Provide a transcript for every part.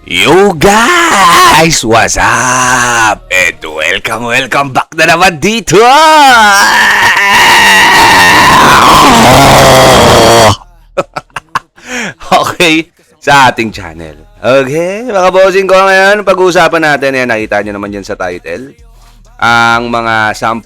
Yo guys! What's up? And welcome back na naman dito! Okay, sa ating channel. Okay, mga bossing ko ngayon, pag-uusapan natin, nakita nyo naman dyan sa title, ang mga 10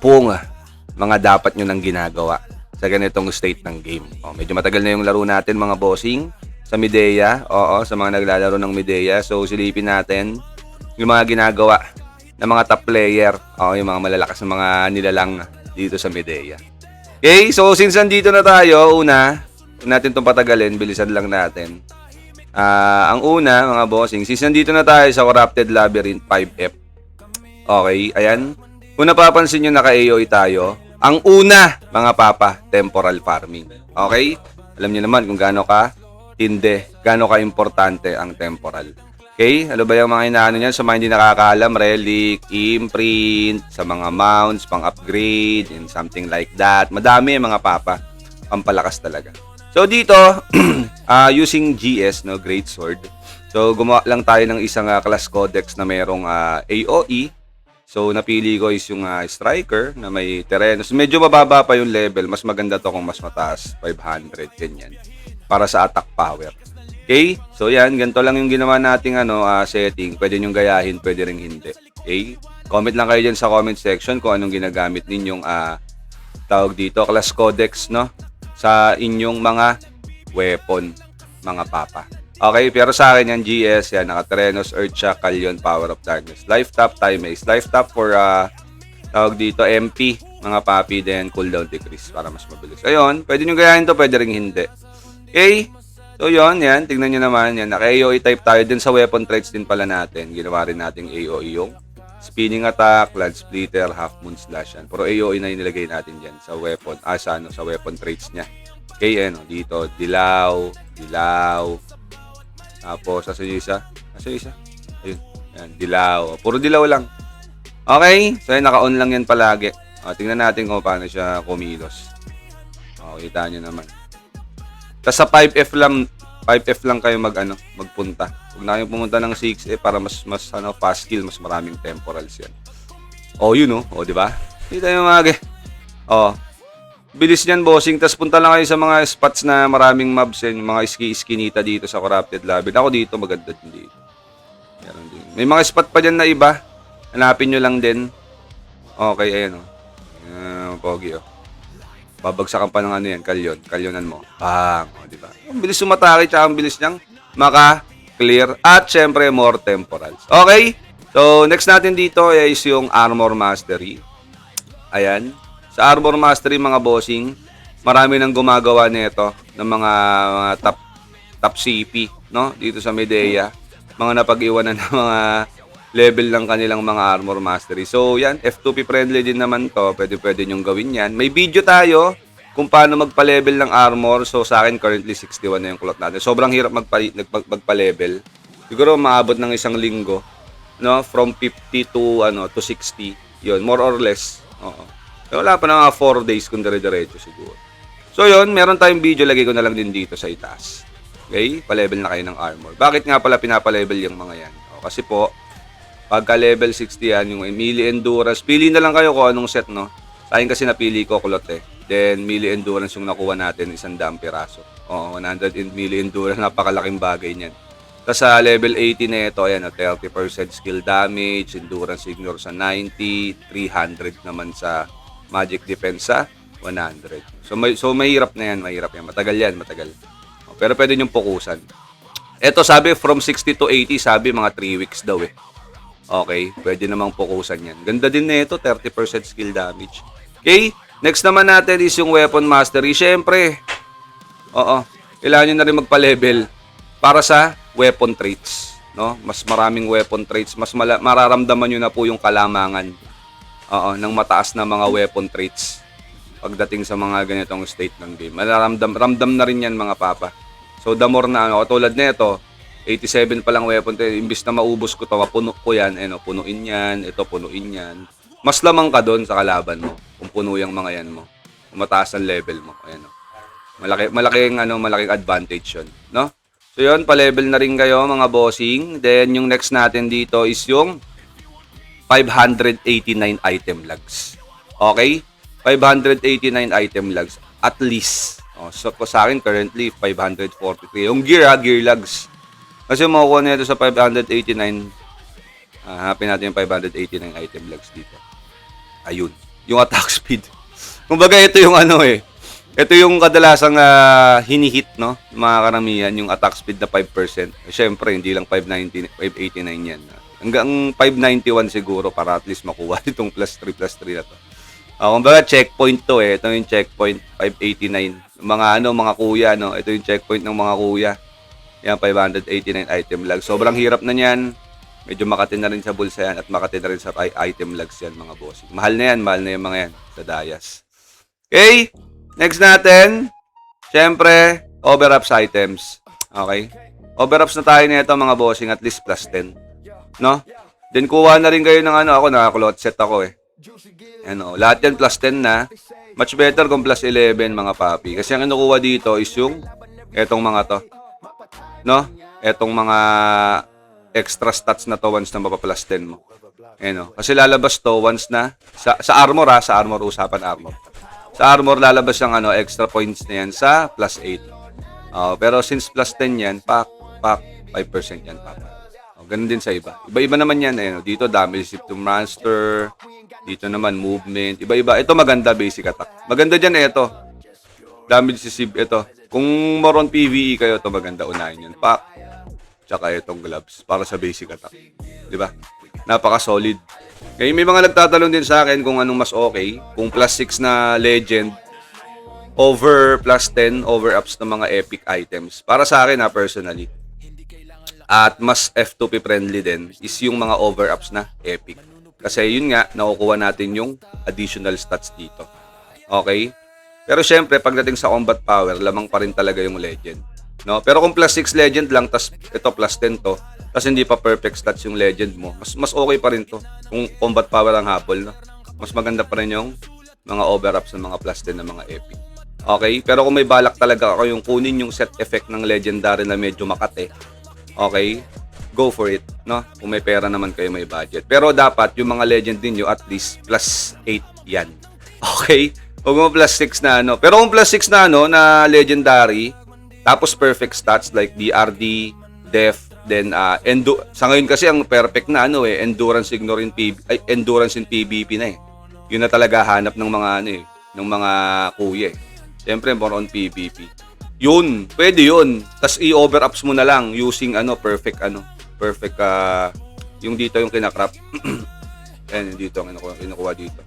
mga dapat nyo nang ginagawa sa ganitong state ng game. Medyo matagal na yung laro natin mga bossing sa Midea. Sa mga naglalaro ng Midea. So, silipin natin yung mga ginagawa ng mga top player. Yung mga malalakas na mga nilalang dito sa Midea. Okay, so since nandito na tayo, huwag natin itong patagalin, bilisan lang natin. Ang una, mga bossing, since nandito na tayo sa Corrupted Labyrinth 5F. Okay, ayan. Kung napapansin nyo, naka-AOE tayo. Ang una, mga papa, temporal farming. Okay? Alam niyo naman kung gaano ka importante ang temporal. Okay? Ano ba yung mga inaano niyan? Sa mga hindi nakakaalam, relic, imprint, sa mga mounts, pang-upgrade, and something like that. Madami mga papa. Pampalakas talaga. So dito, using GS, no, Great Sword. So gumawa lang tayo ng isang class codex na merong AOE. So napili ko is yung striker na may Terenos. Medyo mababa pa yung level. Mas maganda to kung mas mataas. 500, ganyan. Para sa attack power. Okay? So yan, ganito lang yung ginawa nating setting. Pwede nyong gayahin, pwede ring hindi. Okay? Comment lang kayo dyan sa comment section kung anong ginagamit ninyong tawag dito, class codex, no? Sa inyong mga weapon, mga papa. Okay, pero sa akin yan, GS, yan, naka-Terenos, Earthshock, Kalyon, Power of Darkness. Life Tap, Time Ace. Life Tap for, tawag dito, MP, mga papi, then cooldown decrease para mas mabilis. Ayun, pwede nyo gayahin to, pwede ring hindi. Okay, so yun, yan, tignan nyo naman, yan, naka-AOE type tayo din sa weapon traits din pala natin. Ginawa rin nating AOE yung spinning attack, blood splitter, half moon slash, yan. Pero AOE na yung nilagay natin dyan sa weapon, sa weapon traits niya. Okay, dito, dilaw, tapos, asa yung isa? Ayun. Yan, dilaw. Puro dilaw lang. Okay? So, naka-on lang yan palagi. Tingnan natin kung paano siya kumilos. Kita nyo naman. Tapos sa 5F lang kayo magpunta. Huwag na kayong pumunta ng 6F para mas fast kill, mas maraming temporals yan. Yun di ba? Kita nyo mga bilis niyan, bossing. Tapos punta lang kayo sa mga spots na maraming mobs yung mga iskinita dito sa Corrupted Labyrinth. Ako dito, maganda din dito. May mga spot pa dyan na iba. Hanapin nyo lang din. Okay, ayan pogi babagsakan pa ng yan, kalyonan mo. Bang, diba? Ang bilis sumatake, tsaka ang bilis niyang maka-clear. At syempre, more temporals. Okay? So, next natin dito is yung Armor Mastery. Ayan. Sa Armor Mastery, mga bossing, marami nang gumagawa nito ng mga top CP, no? Dito sa Midea. Mga napag-iwanan ng mga level ng kanilang mga Armor Mastery. So, yan, F2P friendly din naman to. Pwede nyong gawin yan. May video tayo kung paano magpa-level ng armor. So, sa akin, currently 61 na yung kulot natin. Sobrang hirap magpa-level. Siguro, maabot ng isang linggo, no? From 50 to 60. Yun, more or less. Wala pa na mga 4 days kung dire-diretso siguro. So yun, meron tayong video, lagay ko na lang din dito sa itaas. Okay? Pa-level na kayo ng armor. Bakit nga pala pinapa-level yung mga yan? Kasi po, pagka level 60 yan, yung melee endurance, pili na lang kayo kung anong set, no? Sa akin kasi napili ko kulot Then, melee endurance yung nakuha natin, 100 piraso. 100 melee endurance, napakalaking bagay niyan. Tapos sa level 80 na ito, ayan, 30% skill damage, endurance ignore sa 90, 300 naman sa magic defense sa 100. So mahirap na yan, matagal yan. Pero pwede nyong fokusan. Ito sabi from 60 to 80, sabi mga 3 weeks daw Okay, pwede namang fokusan yan. Ganda din na ito, 30% skill damage. Okay, next naman natin is yung weapon mastery. Syempre, kailangan nyo na rin magpa-level para sa weapon traits. No? Mas maraming weapon traits, mas mararamdaman nyo na po yung kalamangan ng mataas na mga weapon traits pagdating sa mga ganitong state ng game. Ramdam na rin yan mga papa. So the more na katulad nito, 87 pa lang weapon trait, imbis na maubos ko to, puno ko yan, punuin yan, ito punuin yan. Mas lamang ka doon sa kalaban mo kung puno yung mga yan mo. Kung mataas ang level mo, malaking advantage 'yon, no? So yun, pa-level na rin kayo mga bossing. Then yung next natin dito is yung 589 item logs. Okay? 589 item logs. At least. So sa akin currently 543. Yung gear logs. Kasi makukuha na ito sa 589. Hanapin natin yung 589 item logs dito. Ayun. Yung attack speed. Kumbaga ito yung ito yung kadalasang hinihit, no? Mga karamihan, yung attack speed na 5%. Siyempre, hindi lang 589 yan. Hanggang 591 siguro para at least makuha itong +3 na to. Kumbaga, checkpoint to eh. Ito yung checkpoint, 589. Mga kuya, no? Ito yung checkpoint ng mga kuya. Yan, 589 item lag. Sobrang hirap na yan. Medyo makati na rin sa bulsa yan at makati na rin sa item lags yan, mga bossing. Mahal na yung mga yan sa Dayas. Okay? Next natin, syempre, overups items. Okay? Overups na tayo nito mga bossing, at least +10. No? Then kuha na rin kayo ng ako naka-cloth set ako eh. Lahat yan +10 na. Much better kung +11 mga papi. Kasi ang kinukuha dito is yung etong mga to. No? Etong mga extra stats na to once na mapa-+10 mo. Kasi lalabas to once na sa armor sa armor, usapan armor. Sa armor, lalabas yung extra points na yan sa +8. Pero since +10 yan, pak, 5% yan, papa. Ganun din sa iba. Iba-iba naman yan. Dito, damage to master. Dito naman, movement. Iba-iba. Ito maganda, basic attack. Maganda dyan, ito. Damage receive, ito. Kung more on PvE kayo, ito maganda. Unahin yan. Pak. Tsaka itong gloves. Para sa basic attack. Diba? Napaka-solid. Okay, may mga nagtatanong din sa akin kung anong mas okay. Kung +6 na legend over +10 over-ups ng mga epic items. Para sa akin personally. At mas F2P friendly din is yung mga over-ups na epic. Kasi yun nga, nakukuha natin yung additional stats dito. Okay? Pero syempre, pagdating sa combat power, lamang pa rin talaga yung legend. No? Pero kung +6 legend lang, tas ito +10 to, tas hindi pa perfect stats yung legend mo, mas okay pa rin to. Kung combat power ang habol, no? Mas maganda pa rin yung mga over-ups ng mga +10 na mga epic. Okay? Pero kung may balak talaga ako yung kunin yung set effect ng legendary na medyo makate, okay? Go for it, no? Kung may pera naman kayo, may budget. Pero dapat yung mga legend ninyo at least +8 yan. Okay? Huwag mo +6 na Pero kung +6 na na legendary, tapos perfect stats like DRD, Def, then sa ngayon kasi ang perfect na endurance endurance in PvP na eh. Yun na talaga hanap ng mga ng mga kuya eh. Siyempre more on PvP. Yun, pwede yun. Tas i-overups mo na lang using perfect yung dito yung kinakrap. Ayan, yung dito ang kinukuha dito.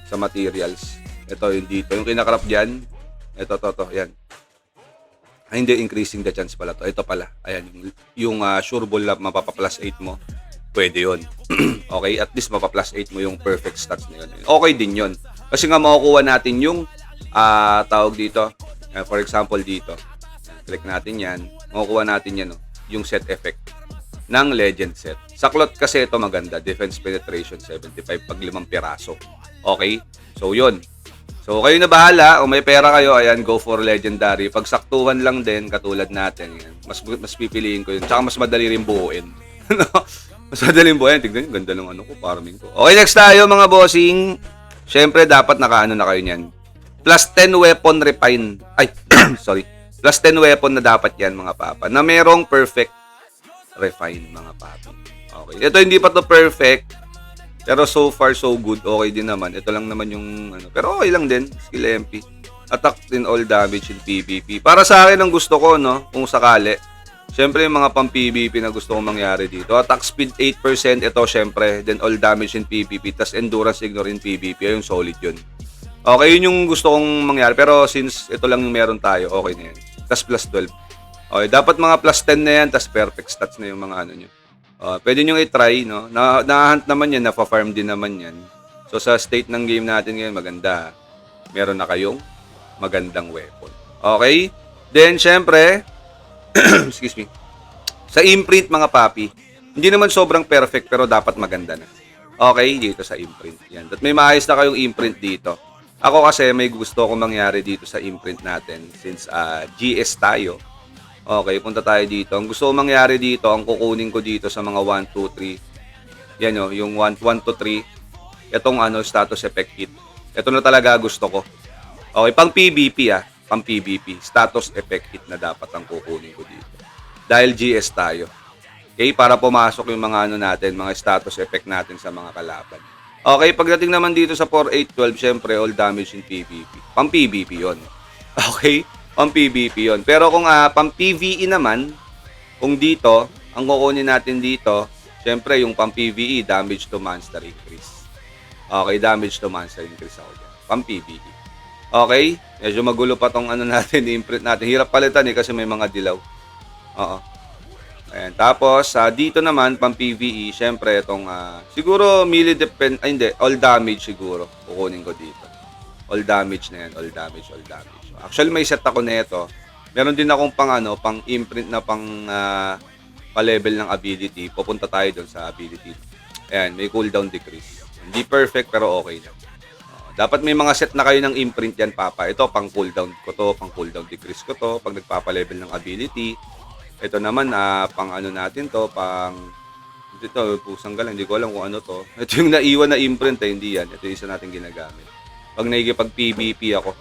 Sa materials. Ito yung dito. Yung kinakrap diyan. Ito, yan. Hindi, increasing the chance pala to. Ito pala. Ayan, yung sure ball na mapapa+8 mo. Pwede yun. Okay? At least mapa+8 mo yung perfect stats na yun. Okay din yun. Kasi nga makukuha natin yung tawag dito. For example, dito. Click natin yan. Makukuha natin yan, yung set effect ng legend set. Sa cloth kasi ito maganda. Defense penetration 75 pag 5 piraso. Okay? So, yun. So, kayo na bahala. Kung may pera kayo, ayan, go for legendary. Pag saktuhan lang din, katulad natin, yan. Mas pipiliin ko yun. Tsaka mas madali rin buuin. Mas madali rin buuin. Tignan nyo, ganda ng farming ko. Okay, next tayo mga bossing. Siyempre, dapat nakaano na kayo niyan. +10 weapon refine. Ay, sorry. +10 weapon na dapat yan, mga papa. Na merong perfect refine, mga papa. Okay. Ito hindi pa to perfect. Pero so far, so good. Okay din naman. Ito lang naman yung pero okay lang din. Skill MP. Attack in all damage in PvP. Para sa akin, ang gusto ko, kung sakali. Siyempre, yung mga pang-PvP na gusto kong mangyari dito. Attack speed 8%. Ito, siyempre. Then all damage in PvP. Tas endurance ignore in PvP. Yung solid yun. Okay, yun yung gusto kong mangyari. Pero since ito lang yung meron tayo, okay na yan. Tas +12. Okay, dapat mga +10 na yan. Tas perfect stats na yung mga nyo. Pwede nyo i-try, no? Na-hunt naman yan, na-farm din naman yan. So, sa state ng game natin ngayon, maganda. Meron na kayong magandang weapon. Okay? Then, syempre, excuse me, sa imprint, mga papi, hindi naman sobrang perfect, pero dapat maganda na. Okay? Dito sa imprint. Yan. At may maayos na kayong imprint dito. Ako kasi, may gusto kong mangyari dito sa imprint natin since GS tayo. Okay, punta tayo dito. Ang gusto ko mangyari dito, ang kukunin ko dito sa mga 1, 2, 3. Yan o, yung 1 to 3. Itong status effect hit. Ito na talaga gusto ko. Okay, pang PvP pang PvP. Status effect hit na dapat ang kukunin ko dito. Dahil GS tayo. Okay, para pumasok yung mga natin, mga status effect natin sa mga kalaban. Okay, pagdating naman dito sa 4, 8, 12, syempre all damage in PvP. Pang PvP yon. Okay? Pang PvP yon. Pero kung pang PvE naman, kung dito, ang kukunin natin dito, syempre yung pang PvE, damage to monster increase. Okay, damage to monster increase ako dyan. Pang PvE. Okay? Medyo magulo pa tong natin, imprint natin. Hirap palitan kasi may mga dilaw. Oo. Ayan. Tapos, dito naman, pang PvE, syempre itong, siguro melee defense, hindi, all damage siguro. Kukunin ko dito. All damage na yan, all damage. Actually, may set ako nito. Meron din akong pang imprint na pa-level ng ability. Pupunta tayo doon sa ability. Ayan, may cooldown decrease. Hindi perfect, pero okay na. Dapat may mga set na kayo ng imprint yan, Papa. Ito, pang cooldown ko to, pang cooldown decrease ko to, pag nagpapa-level ng ability. Ito naman, pang natin to, ito, pusang galang, hindi ko alam kung ano to. Ito yung naiwan na imprint, hindi yan. Ito yung isa natin ginagamit. Pag nakikipag-PvP ako,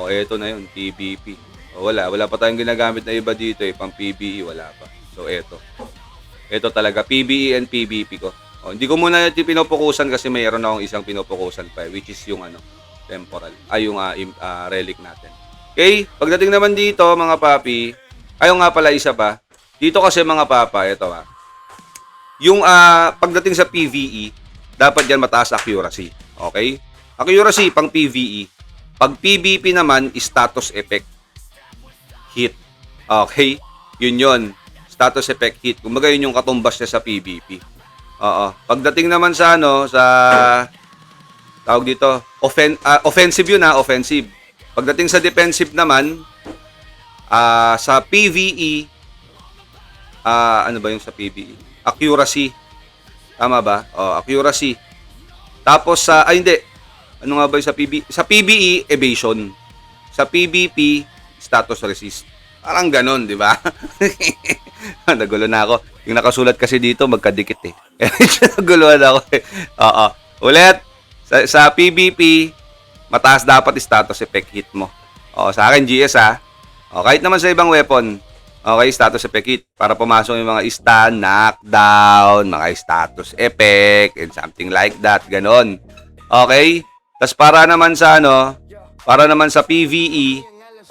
ito na yun, PvP. Wala pa tayong ginagamit na iba dito, pang PvE, wala pa. So, ito talaga, PvE and PvP ko. Hindi ko muna ito pinopokusan kasi mayroon akong isang pinopokusan pa, which is yung temporal, yung relic natin. Okay, pagdating naman dito, mga papi, ayun nga pala isa pa. Dito kasi mga papa, ito yung pagdating sa PvE, dapat yan mataas accuracy. Okay? Accuracy pang PvE. Pag PvP naman, status effect hit. Okay? Yun. Status effect hit. Kumbaga yun yung katumbas niya sa PvP. Pagdating naman sa sa tawag dito, offensive yun offensive. Pagdating sa defensive naman, sa PvE, ano ba yung sa PvE? Accuracy. Tama ba? Accuracy. Tapos hindi. Ano nga ba yung sa PvE? Sa PvE, evasion. Sa PvP, status resist. Parang ganon, di ba? Nagulo na ako. Yung nakasulat kasi dito, magkadikit Naguluhan ako Ulit. Sa PvP, mataas dapat status effect hit mo. Sa akin, GS kahit naman sa ibang weapon, okay, status effect hit. Para pumasok yung mga stun, knockdown, mga status effect, and something like that. Ganon. Okay? Tapos para naman sa PvE,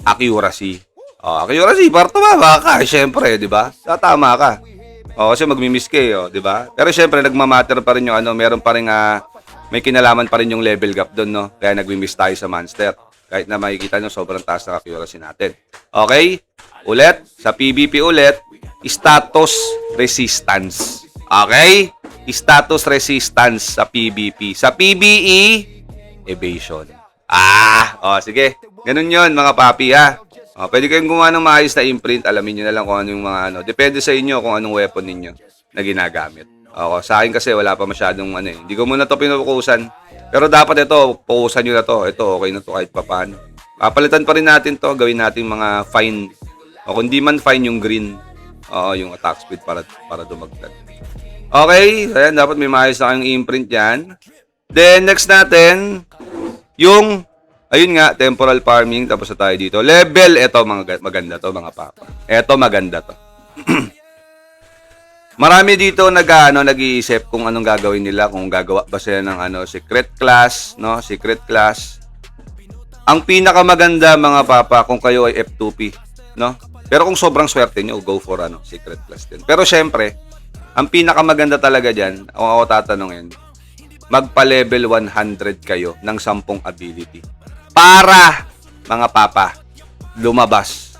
accuracy. Accuracy, para tumama ka, syempre, di ba? Tama ka. Kasi magmi-miss kayo, di ba? Pero syempre, nagmamatter pa rin yung meron pa rin, may kinalaman pa rin yung level gap doon, no? Kaya nagmi-miss tayo sa monster. Kahit na makikita nyo, sobrang taas ng accuracy natin. Okay? Ulit, sa PvP ulit, status resistance. Okay? Status resistance sa PvP. Sa PvE, evasion. Sige. Ganun yun, mga papi, pwede kayong gumawa ng maayos na imprint. Alamin nyo na lang kung ano yung mga Depende sa inyo kung anong weapon ninyo na ginagamit. Sa akin kasi wala pa masyadong Hindi ko muna to pinukusan. Pero dapat ito, pukusan nyo na to. Ito, okay na to kahit papaano. Papalitan pa rin natin to. Gawin natin mga fine. Kung di man fine yung green. Yung attack speed para dumagdag. Okay. Ayan, dapat may maayos na kayong imprint yan. Then, next natin, yung ayun nga, temporal farming. Tapos na tayo dito. Level, ito maganda to, mga papa. Ito maganda to. Marami dito nag-iisip kung anong gagawin nila, kung gagawa ba sila ng secret class, no? Secret class. Ang pinakamaganda, mga papa, kung kayo ay F2P, no? Pero kung sobrang swerte nyo, go for secret class din. Pero syempre, ang pinakamaganda talaga diyan, kung ako tatanungin, magpa-level 100 kayo ng 10 ability. Para, mga papa, lumabas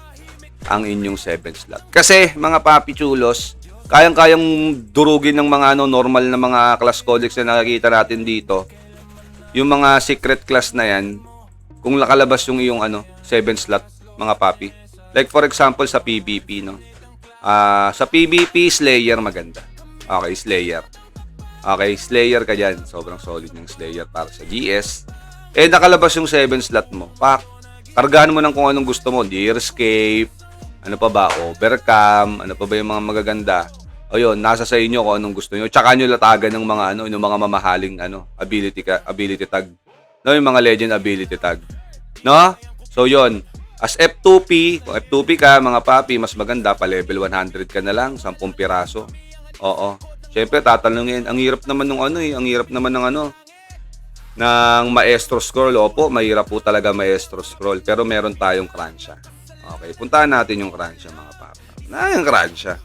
ang inyong 7 slot. Kasi, mga papi chulos, kayang-kayang durugin ng mga normal na mga class codex na nakikita natin dito. Yung mga secret class na yan, kung nakalabas yung iyong 7 slot, mga papi. Like for example, sa PvP, no? Sa PvP, Slayer maganda. Okay, Slayer. Okay, Slayer ka dyan. Sobrang solid yung Slayer para sa GS. Nakalabas yung 7 slot mo. Pak, kargahan mo ng kung anong gusto mo. Deerscape, Ano pa ba? Overcam. Ano pa ba yung mga magaganda? O yun, nasa sa inyo kung anong gusto nyo. Tsaka nyo latagan ng mga ano, yung mga mamahaling ano, ability tag. No, yung mga legend ability tag. No? So yun, as F2P, kung F2P ka, mga papi, mas maganda pa level 100 ka na lang, 10 piraso. Oo. Siyempre tatanungin, ang hirap naman ng ano ang hirap naman ng ano ng Maestro Scroll. Opo, mahirap po talaga Maestro Scroll, pero meron tayong Kransha. Okay, puntahan natin yung Kransha, mga papa. Yung Kransha.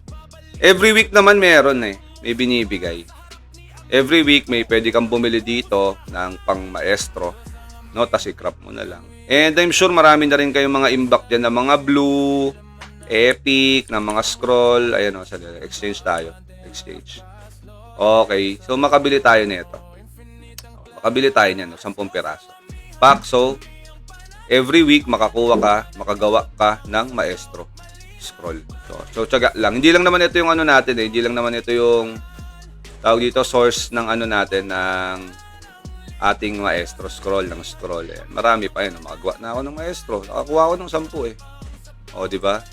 Every week naman meron may binibigay. Every week may pwede kang bumili dito ng pang maestro, no? Tas i-crop mo na lang. And I'm sure marami na rin kayong mga imbak dyan na mga blue, epic, na mga scroll. Ayan o, exchange tayo. Exchange. Okay, so makabili tayo nito. Makabili tayo niyan, 10 peraso. Pack, so every week makagawa ka ng maestro scroll. So tiyaga lang. Hindi lang naman ito yung ano natin hindi lang naman ito yung tawag dito source ng ano natin ng ating maestro scroll ng scroll. Marami pa yun. Makagawa na ako ng maestro. Nakakuha ako ng 10 O, di ba?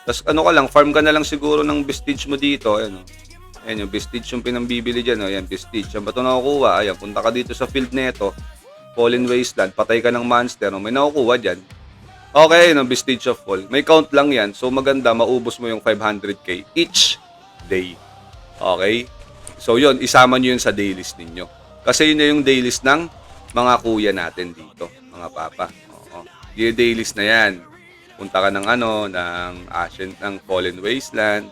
Tapos ano ka lang, farm ka na lang siguro ng vestige mo dito. Ayan yung vestige yung pinambibili dyan. Ayan, vestige. Yan ba ito nakukuha? Ayan, punta ka dito sa field neto. Fallen Wasteland. Patay ka ng monster. May nakukuha dyan. Okay, vestige of fall. May count lang yan. So maganda, maubos mo yung 500k each day. Okay? So yun, isama nyo yun sa daylist ninyo. Kasi yun na yung daylist ng mga kuya natin dito, mga papa. Oo. Yung daylist na yan. Punta ka ng ng Fallen Wasteland.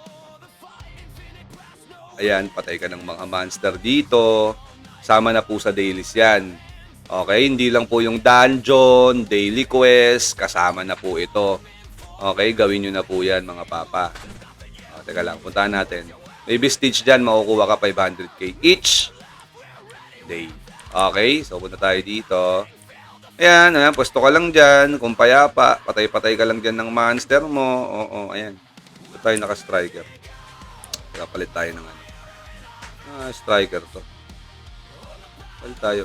Ayan, patay ka ng mga monster dito. Sama na po sa daylist yan. Okay, hindi lang po yung dungeon, daily quest, kasama na po ito. Okay, gawin nyo na po yan, mga papa. Teka lang, puntahan natin. May vestige dyan, makukuha ka 500k each day. Okay, so punta tayo dito. Ayan, pwesto ka lang dyan, kung payapa, patay-patay ka lang dyan ng monster mo. Oo, ayan. Ito tayo naka-striker. Palit tayo ng striker to. Palit tayo.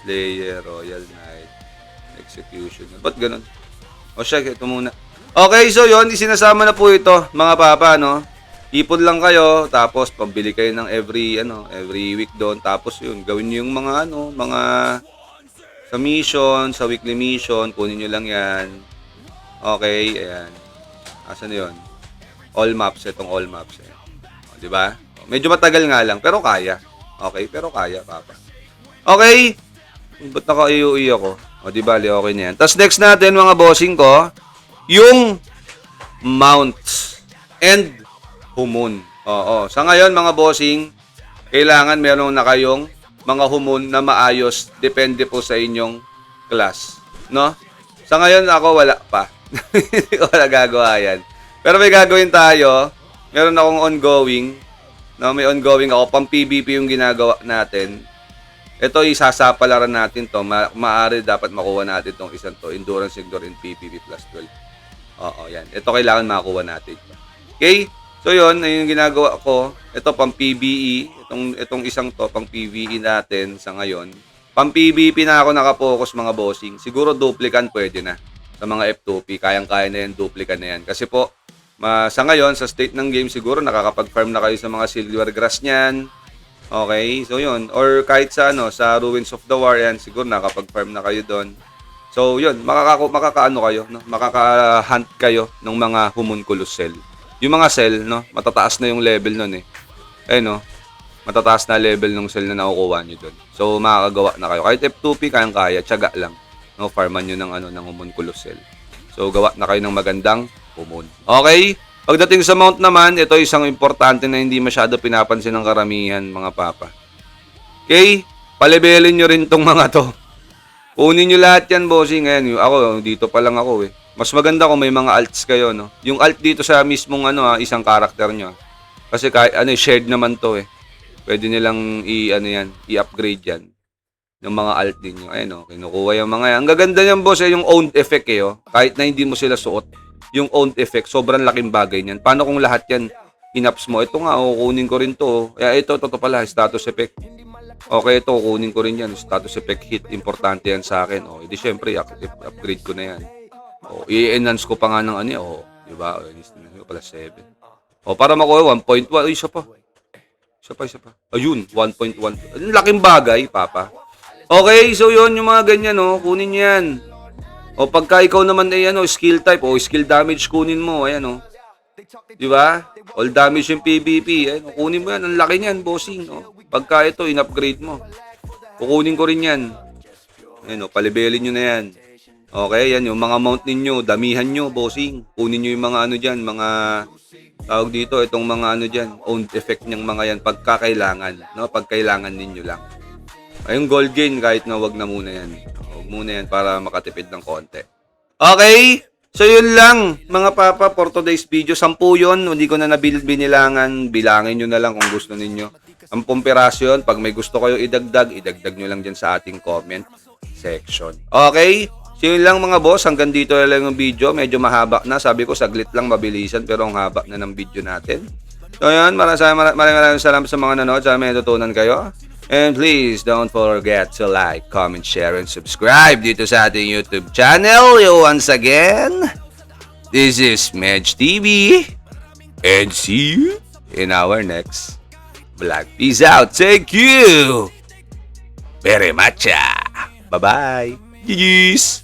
Slayer, Royal Knight, Executioner. Ba't ganun? O siya, ito muna. Okay, so yun, isinasama na po ito, mga papa, no? Ipon lang kayo, tapos pambili kayo ng every week doon. Tapos yun, gawin niyo yung mga sa mission, sa weekly mission, kunin niyo lang yan. Okay, ayan. Asan na yun? All maps, itong all maps. O, diba? Medyo matagal nga lang, pero kaya. Okay, pero kaya, papa. Okay. Ba't naka-iyo-iyo ako? O, di bali, okay na yan. Tapos next natin, mga bossing ko, yung mounts and humon. Oo. Sa ngayon, mga bossing, kailangan meron na kayong mga humon na maayos. Depende po sa inyong class. No? Sa ngayon, ako wala pa. Hindi ko wala gagawa yan. Pero may gagawin tayo. Meron akong ongoing. No? May ongoing ako. Pang PvP yung ginagawa natin. Ito, isasapalaran natin to. Maaari dapat makuha natin tong isang to. Endurance Ignore in PvP plus 12. Oo, yan. Ito kailangan makuha natin. Okay? So, yun. Yung ginagawa ko. Ito, pang PvE. Itong isang to, pang PvE natin sa ngayon. Pang PvP na ako nakapokus, mga bossing. Siguro duplican pwede na. Sa mga F2P. Kayang-kaya na yan. Duplican na yan. Kasi po, sa ngayon, sa state ng game, siguro nakakapag-farm na kayo sa mga silver grass niyan. Okay, so yun. Or kahit sa sa Ruins of the War, yan, siguro nakapag-farm na kayo doon. So yun, makakaano kayo, no? Makaka-hunt kayo ng mga homunculus cell. Yung mga cell, no, matataas na yung level nun no. Matataas na level ng cell na nakukuha niyo doon. So makakagawa na kayo. Kahit F2P kayang-kaya, tiyaga lang. No, farman niyo ng ng homunculus cell. So gawa na kayo ng magandang humon. Okay? Pagdating sa mount naman, ito isang importante na hindi masyado pinapansin ng karamihan, mga papa. Okay? Palebelin nyo rin tong mga to. Kunin nyo lahat yan, bossing. Ngayon, ako, dito pa lang ako Mas maganda kung may mga alts kayo, no? Yung alt dito sa mismong isang karakter nyo. Kasi kahit shared naman to Pwede nilang i-upgrade yan. Yung mga alt ninyo. Ayun, kinukuha yung mga yan. Ang gaganda niyan, boss, yung owned effect Kahit na hindi mo sila suot. Yung owned effect, sobrang laking bagay niyan. Paano kung lahat yan inaps mo? Ito nga, kunin ko rin to. Ito pala, status effect. Okay, ito, kunin ko rin yan. Status effect hit, importante yan sa akin. Edi syempre, upgrade ko na yan. O, i-enhance ko pa nga ng ano, di ba? Plus 7. O, para makuha 1.1. Ay, isa pa. Ayun, 1.1. Ang laking bagay, Papa. Okay, so yun, yung mga ganyan, kunin nyo yan. O, pagka ikaw naman ay, skill type, o skill damage, kunin mo, ayan, di ba? All damage yung PvP, kunin mo yan, ang laki niyan, bossing, Pagka ito, in-upgrade mo. Kukunin ko rin yan. Ayan, palibelin nyo na yan. Okay, yan yung mga mount ninyo, damihan nyo, bossing. Kunin nyo yung mga ano dyan, mga tawag dito, itong mga ano dyan, own effect niyang mga yan, pagkakailangan, pagkailangan ninyo lang. Ayong gold gain, kahit na wag na muna yan. Wag muna yan para makatipid ng konti. Okay, so yun lang, mga papa, for today's video. 10 yun, hindi ko na binilangan, bilangin nyo na lang kung gusto ninyo. 10 piraso yun, pag may gusto kayo idagdag nyo lang dyan sa ating comment section. Okay? So yun lang mga boss, hanggang dito na lang yung video. Medyo mahaba na, sabi ko saglit lang mabilisan pero ang haba na ng video natin. So yun, maraming salamat sa mga nanood. Sana may natutunan kayo. And please don't forget to like, comment, share, and subscribe dito sa ating YouTube channel. Once again, this is Medj TV. And see you in our next vlog. Peace out. Thank you very much. Bye-bye. GG's.